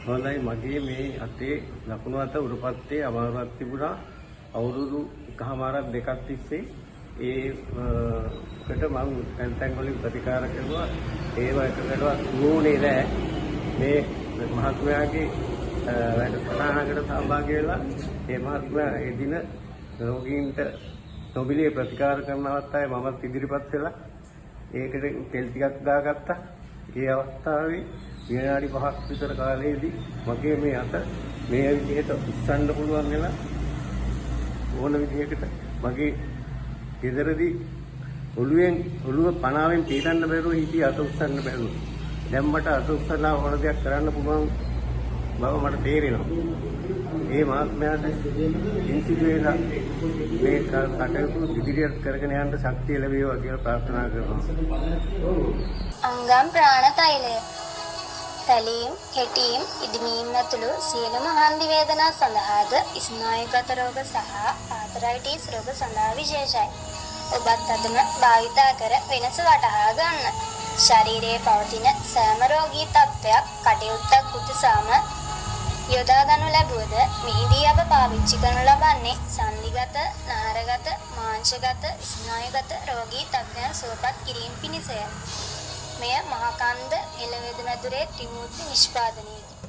හොඳයි මගේ මේ අතේ ලකුණු අත උඩපත්තේ අමාරුවක් තිබුණා අවුරුදු එකමාරක් දෙකක් තිස්සේ ඒකට මම තැන් වලින් ප්‍රතිකාර කළා ඒව එකකටවත් නුනේ නැහැ මේ මහත්මයාගේ වැඩසටහනකට සහභාගී වෙලා ඒ මහත්මයා ඒ දින රෝගීන්ට නොබිලේ ප්‍රතිකාර කරන අවස්ථාවේ මමත් ඉදිරිපත් වෙලා ඒකට තෙල් ටිකක් දාගත්තා ඒ අවස්ථාවේ විනාඩි 5ක් විතර කාලයේදී මගේ මේ අත මේ විදිහට උස්සන්න පුළුවන් වෙලා ඕන විදිහකට මගේ ගෙදරදී ඔළුව පනාවෙන් පීඩන්න බැරුව හිටිය අත උස්සන්න බැරුව. දැන් මට අත උස්සලා ඕන දෙයක් කරන්න පුළුවන් බව මට තේරෙනවා. මේ මහත්මයාට ඉන්සිඩුවේලා මේ කටයුතු ඉදිරියට කරගෙන යන්න ශක්තිය ලැබේවා කියලා ප්‍රාර්ථනා කරනවා. අංගම් ප්‍රාණ තෛලය තැලීම්, හෙටීම්, ඉදිමීම් ඇතුළු සියලුම හන්දි වේදනා සඳහාද ස්නායුගත රෝග සහ ආතරයිටිස් රෝග සඳහා විශේෂයි. ඔබත් අදම භාවිතා කර වෙනස වටහා ගන්න. ශරීරයේ පවතින සෑම රෝගී තත්ත්වයක් කටයුත්තක් උදෙසාම යොදා ගනු ලැබුවද මෙහිදී අප පාවිච්චි කරනු ලබන්නේ සන්ධිගත, නාරගත, මාංශගත, ස්නායුගත රෝගී තත්ත්වයන් සුවපත් කිරීම පිණිසය. මෙය මහකන්ද එළවෙදු මැදුරේ ත්‍රිමූර්ති නිෂ්පාදනයකි.